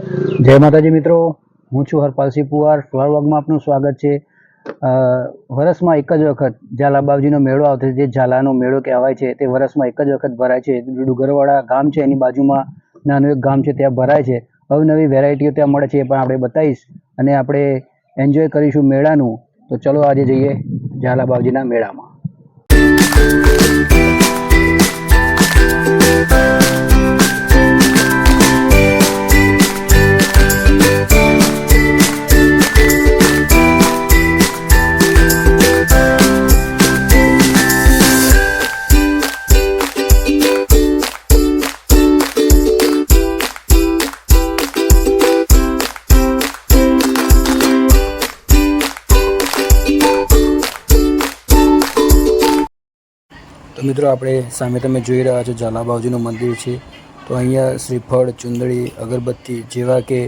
જય માતાજી મિત્રો, હું છું હરપાલસિંહ પુવાર. ફ્લાવર વર્ગમાં આપનું સ્વાગત છે. વર્ષમાં એક જ વખત ઝાલા બાવજીનો મેળો આવતો છે. જે ઝાલાનો મેળો કહેવાય છે તે વર્ષમાં એક જ વખત ભરાય છે. ડુંગરવાડા ગામ છે એની બાજુમાં નાનું એક ગામ છે ત્યાં ભરાય છે. અવનવી વેરાયટીઓ ત્યાં મળે છે એ પણ આપણે બતાવીશ અને આપણે એન્જોય કરીશું મેળાનું. તો ચલો આજે જઈએ ઝાલા બાવજીના મેળામાં. તો મિત્રો આપણે સામે તમે જોઈ રહ્યા છો ઝાલા બાવજીનું મંદિર છે. તો અહીંયા શ્રીફળ, ચુંદડી, અગરબત્તી જેવા કે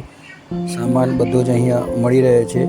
સામાન બધો જ અહીંયા મળી રહે છે.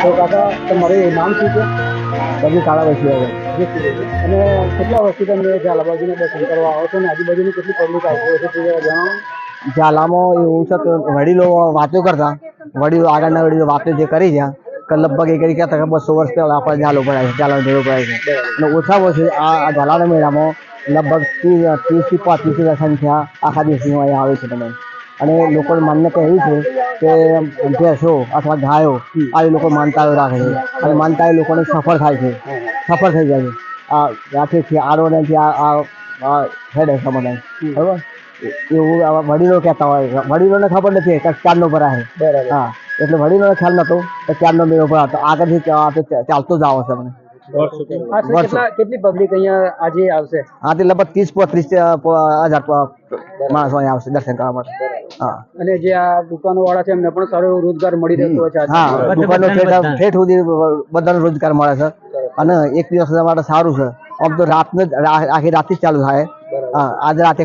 તો કાકા તમારું નામ શું છે? બધી કાળા વસ્તી આવે અને કેટલા વર્ષથી તમે ઝાલા બાવજીને દર્શન કરવા આવો છો અને આજુબાજુની કેટલી પબ્લિક આવતી હોય છે તે જણાવો. ઝાલામાં એવું છે કે વડીલો વાતો કરતા, વડીલો આગળના વડીલો વાતો જે કરી છે કે લગભગ એ કરી કહેતા કે 200 વર્ષ પહેલાં આપણે ઝાલો ભરાય છે, ઝાલાનો મેળો ભરાય છે. અને ઓછામાં ઓછી આ ઝાલાના મેળામાં લગભગ 30 થી 35 સંખ્યા આખા દેશની અહીંયા આવે છે તમે. અને લોકોની માન્યતા એવી છે કે ભેંસો અથવા ગાયો આવી લોકો માનતાઓ રાખે છે અને માનતા એ લોકોને સફળ થાય છે, સફળ થઈ જાય છે. આ ત્યાંથી આડોને આ હેડે સમાધાન બરાબર એવું વડીલો કહેતા હોય. વડીલોને ખબર નથી કે ચાંદનો ભરાય. હા, એટલે વડીલોને ખ્યાલ નતો કે ચાંદનો મેળો ભરાતો. આગળથી ચાલતો જ આવે છે મને. કેટલી પબ્લિક અહીંયા આજે આવશે? હા, તે લગભગ 30-35,000 માણસો અહીંયા આવશે દર્શન કરવા માટે. હા, અને જે આ દુકાનો વાળા છે એમને પણ સારો રોજગાર મળી રહેતો હોય છે. હા, દુકાનો ઠેઠ સુધી બધાને રોજગાર મળે છે અને એક દિવસ માટે સારું છે. આમ તો રાતને આખી રાતથી જ ચાલુ થાય. હા, આજ રાતે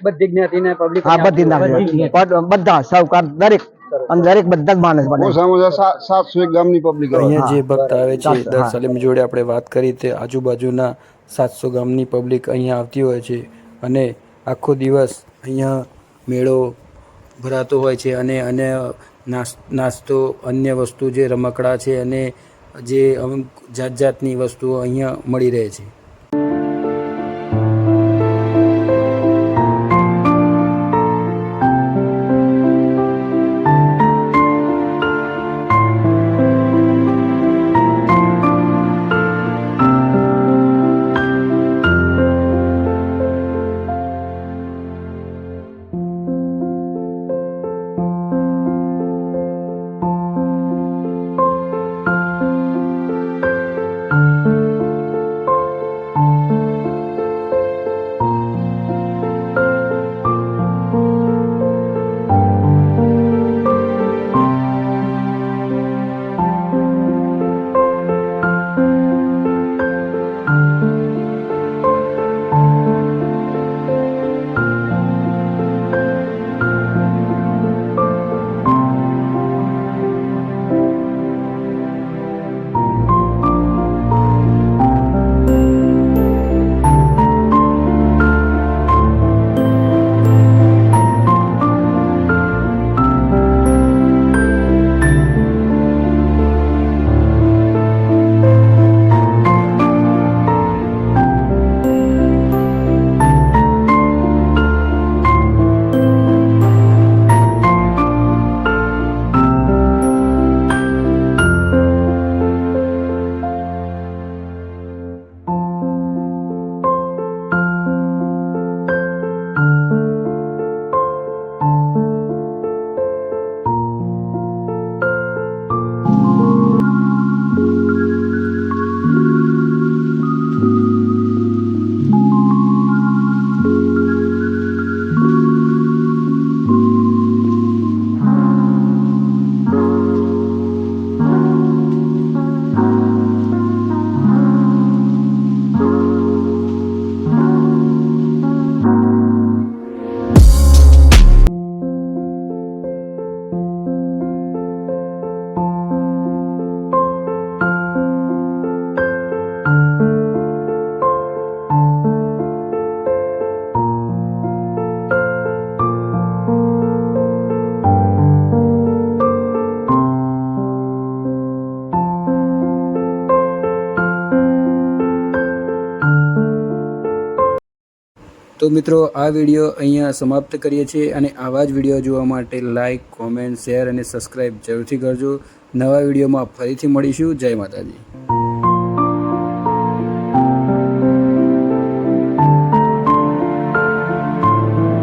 બધી જ્ઞાતિને પબ્લિક. હા, બધી બધા સૌકાર દરેક અને દરેક બધા જ માણસ બને. 701 ગામની પબ્લિક અહીંયા જે ભક્ત આવે છે દર સલીમ જોડે આપણે વાત કરી તે આજુબાજુના 700 ગામની પબ્લિક અહીંયા આવતી હોય છે અને આખો દિવસ અહીંયા મેળો ભરાતો હોય છે અને નાસ્તો, અન્ય વસ્તુ જે રમકડા છે અને જે અમુક જાત જાતની વસ્તુઓ અહીંયા મળી રહે છે. તો મિત્રો આ વિડીયો અહીંયા સમાપ્ત કરીએ છીએ અને આવા જ વિડીયો જોવા માટે લાઇક, કોમેન્ટ, શેર અને સબસ્ક્રાઈબ જરૂરથી કરજો. નવા વિડીયોમાં ફરીથી મળીશું. જય માતાજી.